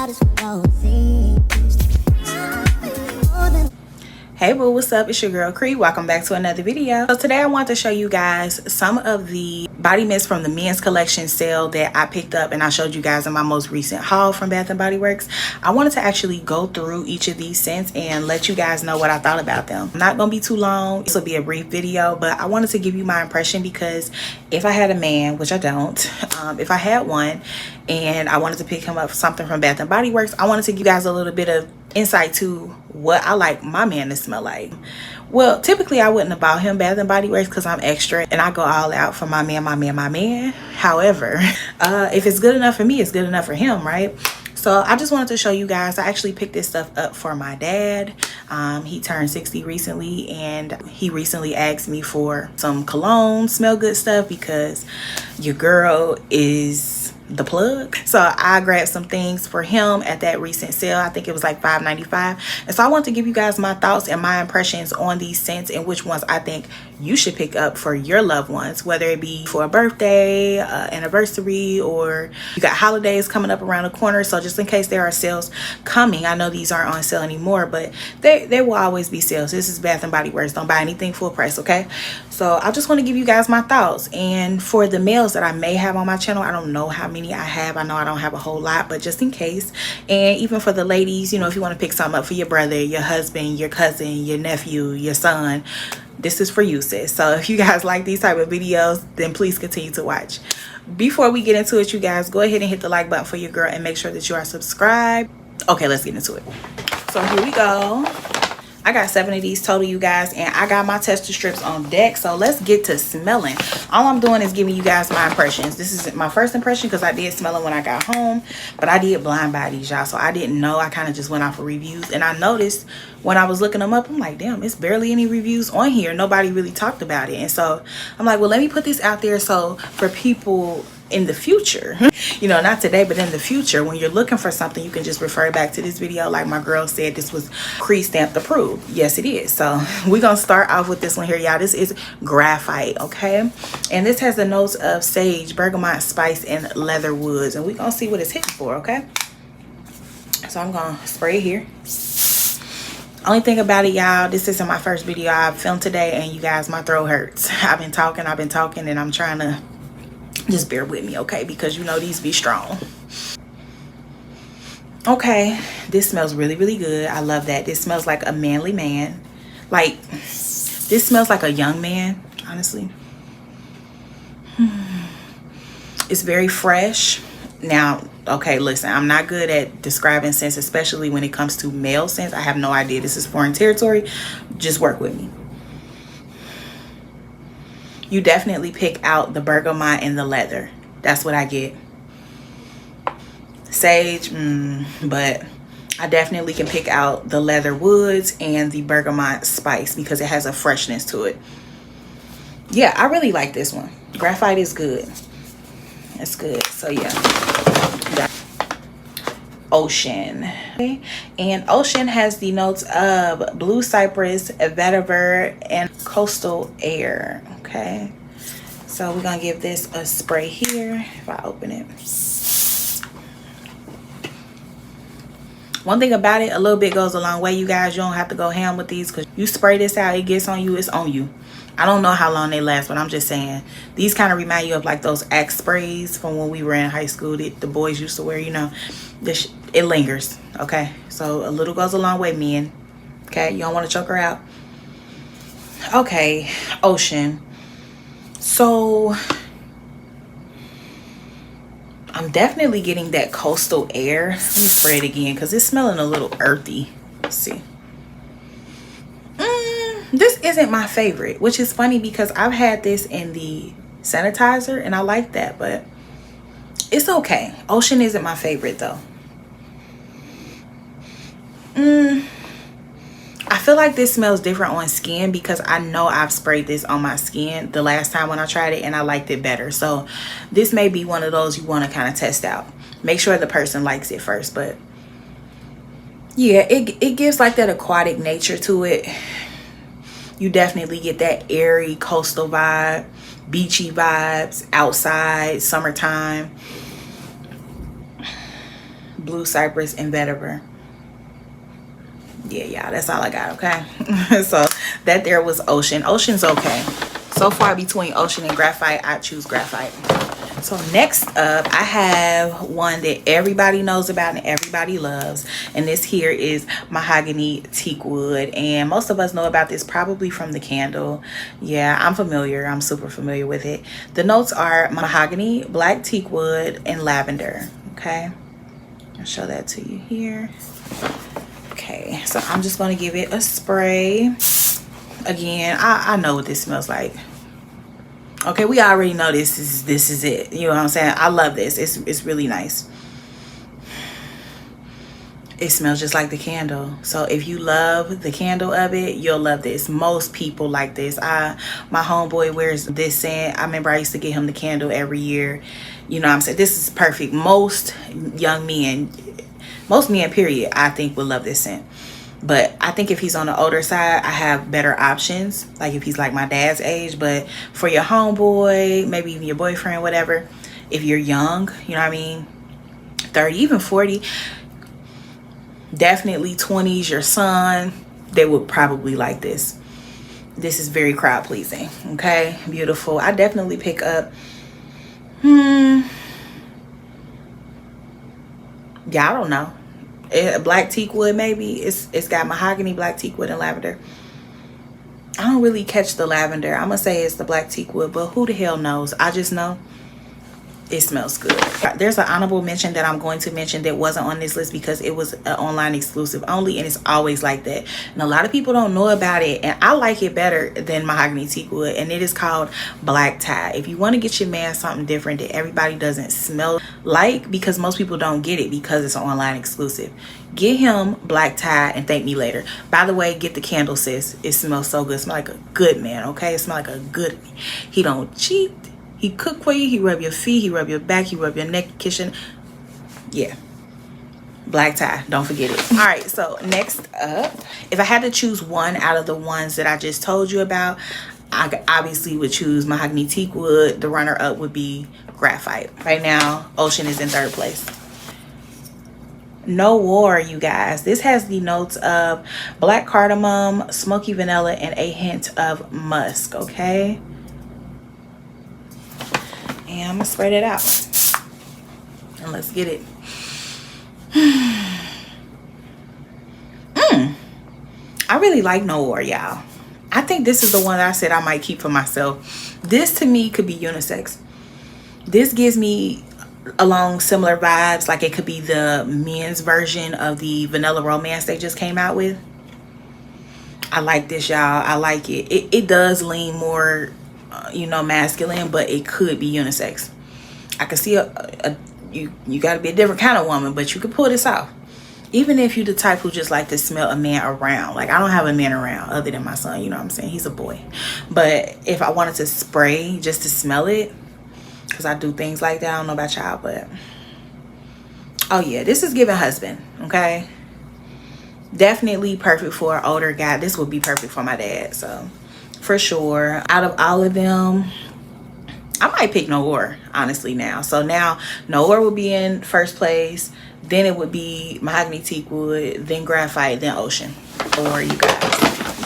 Hey boo, what's up? It's your girl Cree. Welcome back to another video. So today I want to show you guys some of the body mist from the men's collection sale that I picked up and I showed you guys in my most recent haul from Bath and Body Works. I wanted to actually go through each of these scents and let you guys know what I thought about them. I'm not gonna be too long. This will be a brief video, but I wanted to give you my impression because if I had a man, which I don't, if I had one and I wanted to pick him up something from Bath and Body Works, I wanted to give you guys a little bit of insight to what I like my man to smell like. Well, typically I wouldn't have bought him Bath and Body Works because I'm extra and I go all out for my man. However, if it's good enough for me, it's good enough for him, right? So I just wanted to show you guys. I actually picked this stuff up for my dad. He turned 60 recently and he recently asked me for some cologne, smell good stuff because your girl is the plug. So I grabbed some things for him at that recent sale. I think it was like $5.95. And so I want to give you guys my thoughts and my impressions on these scents and which ones I think you should pick up for your loved ones, whether it be for a birthday, anniversary, or you got holidays coming up around the corner. So just in case there are sales coming, I know these aren't on sale anymore, but there will always be sales. This is Bath and Body Works. Don't buy anything full price, okay? So I just want to give you guys my thoughts. And for the males that I may have on my channel, I don't know how many I have. I know I don't have a whole lot, but just in case. And even for the ladies, you know, if you want to pick something up for your brother, your husband, your cousin, your nephew, your son, this is for you, sis. So if you guys like these type of videos, then please continue to watch. Before we get into it, you guys, go ahead and hit the like button for your girl and make sure that you are subscribed. Okay, let's get into it. So here we go. I got 7 of these total, you guys, and I got my tester strips on deck. So let's get to smelling. All I'm doing is giving you guys my impressions. This is my first impression because I did smell it when I got home, but I did blind buy these, y'all, so I didn't know. I kind of just went off of reviews, and I noticed when I was looking them up, I'm like, damn, it's barely any reviews on here. Nobody really talked about it. And so I'm like, well, let me put this out there so for people in the future, you know, not today, but in the future, when you're looking for something, you can just refer back to this video. Like my girl said, this was Cree stamped approved. Yes, it is. So we're gonna start off with this one here, y'all. This is Graphite, okay? And this has the notes of sage, bergamot, spice, and leather woods, and we're gonna see what it's hitting for, okay? So I'm gonna spray it here. Only thing about it, y'all, this isn't my first video I filmed today, and you guys, my throat hurts. I've been talking, and I'm trying to just bear with me, okay? Because you know these be strong. Okay, this smells really, really good. I love that. This smells like a manly man. Like, this smells like a young man, honestly. It's very fresh. Now, okay, listen, I'm not good at describing scents, especially when it comes to male scents. I have no idea. This is foreign territory. Just work with me. You definitely pick out the bergamot and the leather. That's what I get. Sage, but I definitely can pick out the leather woods and the bergamot spice because it has a freshness to it. Yeah, I really like this one. Graphite is good. It's good. So yeah. Ocean. Okay. And Ocean has the notes of blue cypress, vetiver, and coastal air. Okay, so we're gonna give this a spray here. If I open it, one thing about it, a little bit goes a long way, you guys. You don't have to go ham with these because you spray this out, it gets on you, it's on you. I don't know how long they last, but I'm just saying these kind of remind you of like those Axe sprays from when we were in high school that the boys used to wear, you know. It lingers, okay? So a little goes a long way, men. Okay, you don't want to choke her out. Okay, Ocean. So I'm definitely getting that coastal air. Let me spray it again because it's smelling a little earthy. Let's see. This isn't my favorite, which is funny because I've had this in the sanitizer and I like that, but it's okay. Ocean isn't my favorite though. I feel like this smells different on skin because I know I've sprayed this on my skin the last time when I tried it and I liked it better. So this may be one of those you want to kind of test out. Make sure the person likes it first, but yeah, it gives like that aquatic nature to it. You definitely get that airy coastal vibe, beachy vibes, outside, summertime. Blue Cypress, and Vetiver. Yeah, y'all, that's all I got, okay? So that there was Ocean. Ocean's okay. So far between Ocean and Graphite, I choose Graphite. So next up, I have one that everybody knows about and everybody loves, and this here is Mahogany Teakwood, and most of us know about this probably from the candle. Yeah, I'm familiar. I'm super familiar with it. The notes are mahogany, black teakwood, and lavender. Okay, I'll show that to you here. Okay, so I'm just going to give it a spray. Again, I know what this smells like. Okay, we already know this is it. You know what I'm saying? I love this. It's really nice. It smells just like the candle. So if you love the candle of it, you'll love this. Most people like this. My homeboy wears this scent. I remember I used to get him the candle every year. You know what I'm saying? This is perfect. Most young men, most men period, I think would love this scent. But I think if he's on the older side, I have better options. Like if he's like my dad's age. But for your homeboy, maybe even your boyfriend, whatever, if you're young, you know what I mean, 30, even 40, definitely 20s, your son, they would probably like this. This is very crowd pleasing. Okay, beautiful. I definitely pick up, yeah, I don't know. Black teakwood, maybe. It's got mahogany, black teakwood, and lavender. I don't really catch the lavender. I'm gonna say it's the black teakwood, but who the hell knows? I just know it smells good. There's an honorable mention that I'm going to mention that wasn't on this list because it was an online exclusive only, and it's always like that. And a lot of people don't know about it, and I like it better than Mahogany Teakwood, and it is called Black Tie. If you want to get your man something different that everybody doesn't smell like, because most people don't get it because it's an online exclusive, get him Black Tie and thank me later. By the way, get the candle, sis. It smells so good. It smells like a good man, okay? It smells like a good, he don't cheat. He cook for you, he rub your feet, he rub your back, he rub your neck, kitchen. Yeah. Black Tie, don't forget it. All right, so next up, if I had to choose one out of the ones that I just told you about, I obviously would choose Mahogany Teakwood. The runner-up would be Graphite. Right now, Ocean is in third place. Noir, you guys. This has the notes of black cardamom, smoky vanilla, and a hint of musk, okay? And I'm gonna spread it out and let's get it. I really like Noir, y'all. I think this is the one that I said I might keep for myself. This to me could be unisex. This gives me along similar vibes, like it could be the men's version of the Vanilla Romance they just came out with. I like this, y'all. I like it. It does lean more you know, masculine, but it could be unisex. I can see you got to be a different kind of woman, but you could pull this off. Even if you the type who just like to smell a man around. Like I don't have a man around other than my son, you know what I'm saying? He's a boy. But if I wanted to spray just to smell it, because I do things like that, I don't know about y'all, but oh yeah, this is giving husband, okay? Definitely perfect for an older guy. This would be perfect for my dad, so for sure. Out of all of them, I might pick Noir, honestly, now. So now Noir would be in first place, then it would be Mahogany Teakwood, then Graphite, then Ocean. Noir, you guys.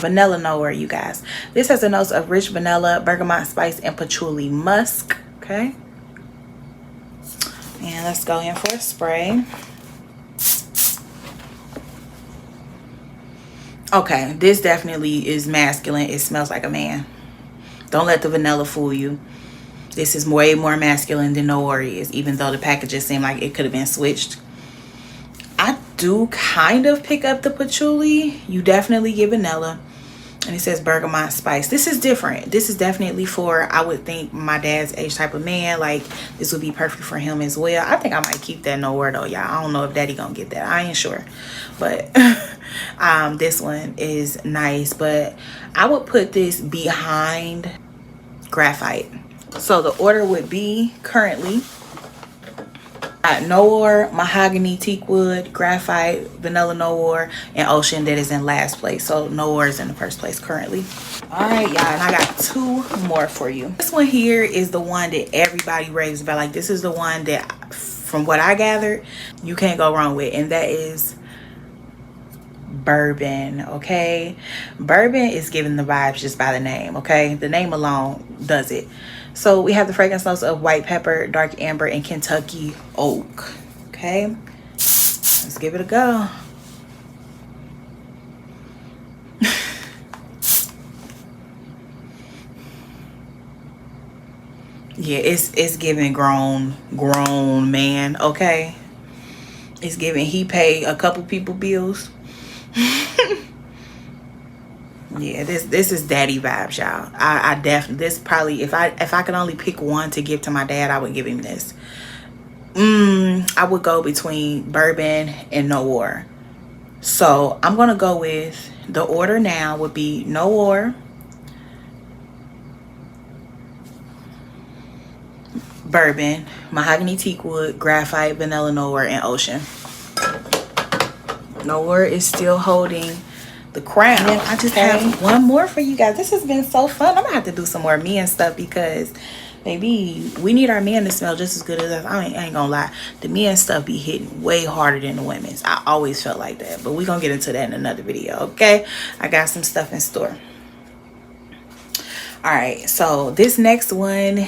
Vanilla Noir, you guys. This has the notes of rich vanilla, bergamot spice, and patchouli musk, okay? And let's go in for a spray. Okay, this definitely is masculine. It smells like a man. Don't let the vanilla fool you. This is way more masculine than Noir is, even though the packages seem like it could have been switched. I do kind of pick up the patchouli. You definitely get vanilla. And it says bergamot spice. This is different. This is definitely for, I would think, my dad's age type of man. Like, this would be perfect for him as well. I think I might keep that Noir though, y'all. I don't know if daddy gonna get that. I ain't sure. But this one is nice. But I would put this behind Graphite. So the order would be currently Noir, Mahogany Teakwood, Graphite, Vanilla Noir, and Ocean that is in last place. So Noir is in the first place currently. All right, y'all, and I got two more for you. This one here is the one that everybody raves about. Like, this is the one that from what I gathered, you can't go wrong with, and that is Bourbon. Okay, Bourbon is giving the vibes just by the name. Okay, the name alone does it. So we have the fragrance notes of white pepper, dark amber, and Kentucky oak. Okay, let's give it a go. Yeah, it's giving grown man. Okay, it's giving he paid a couple people bills. Yeah, this is daddy vibes, y'all. I definitely, this probably, if I could only pick one to give to my dad, I would give him this. I would go between Bourbon and Noir. So I'm gonna go with, the order now would be Noir, Bourbon, Mahogany Teakwood, Graphite, Vanilla Noir, and Ocean. Noir is still holding the crown. And I just have one more for you guys. This has been so fun. I'm gonna have to do some more men stuff because maybe we need our men to smell just as good as us. I ain't gonna lie, the men stuff be hitting way harder than the women's. I always felt like that, but we're gonna get into that in another video. Okay, I got some stuff in store. All right, so this next one,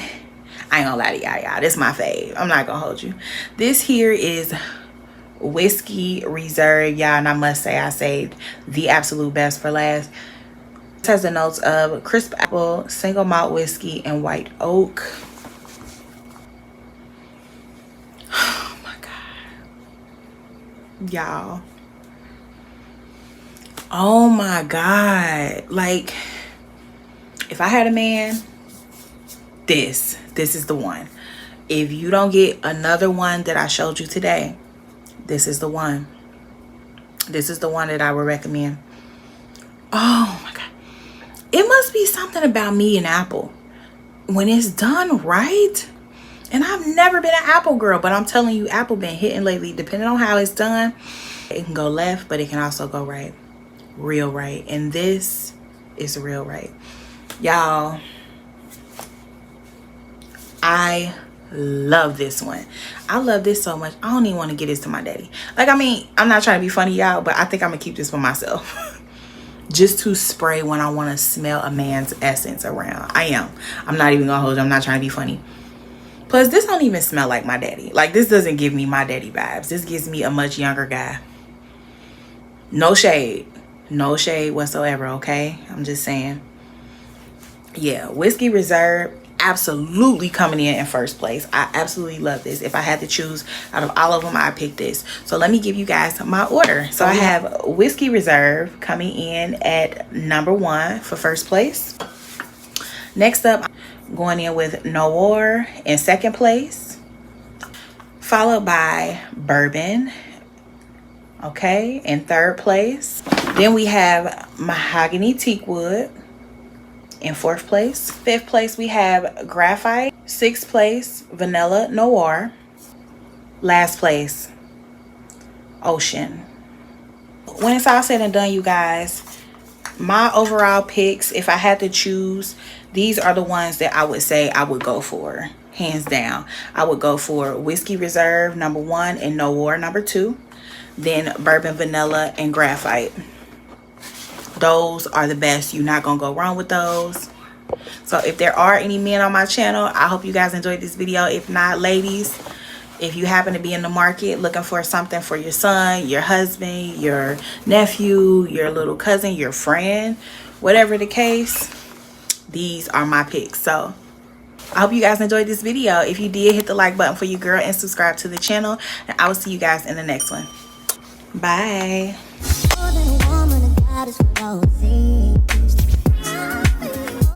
I ain't gonna lie to y'all, this is my fave. I'm not gonna hold you. This here is Whiskey Reserve, y'all, and I must say I saved the absolute best for last. It has the notes of crisp apple, single malt whiskey, and white oak. Oh my god, y'all. Oh my god, like, if I had a man, this is the one. If you don't get another one that I showed you today, this is the one. This is the one that I would recommend. Oh my god, it must be something about me and apple when it's done right. And I've never been an apple girl, but I'm telling you, apple been hitting lately. Depending on how it's done, it can go left, but it can also go right, real right. And this is real right, y'all. I love this one. I love this so much. I don't even want to get this to my daddy. Like, I mean, I'm not trying to be funny, y'all, but I think I'm gonna keep this for myself. Just to spray when I want to smell a man's essence around. I'm not even gonna hold you. I'm not trying to be funny. Plus, this don't even smell like my daddy. Like, this doesn't give me my daddy vibes. This gives me a much younger guy. No shade. No shade whatsoever, okay? I'm just saying. Yeah, Whiskey Reserve, absolutely coming in first place. I absolutely love this. If I had to choose out of all of them, I pick this. So let me give you guys my order. So I have Whiskey Reserve coming in at number 1 for first place. Next up, going in with Noir in second place, followed by Bourbon, okay, in third place. Then we have Mahogany Teakwood in fourth place. Fifth place, we have Graphite. Sixth place, Vanilla Noir. Last place, Ocean. When it's all said and done, you guys, my overall picks, if I had to choose, these are the ones that I would say I would go for, hands down. I would go for Whiskey Reserve number 1 and Noir number 2. Then Bourbon, Vanilla, and Graphite. Those are the best. You're not gonna go wrong with those. So if there are any men on my channel, I hope you guys enjoyed this video. If not, ladies, if you happen to be in the market looking for something for your son, your husband, your nephew, your little cousin, your friend, whatever the case, these are my picks. So I hope you guys enjoyed this video. If you did, hit the like button for your girl and subscribe to the channel, and I will see you guys in the next one. Bye.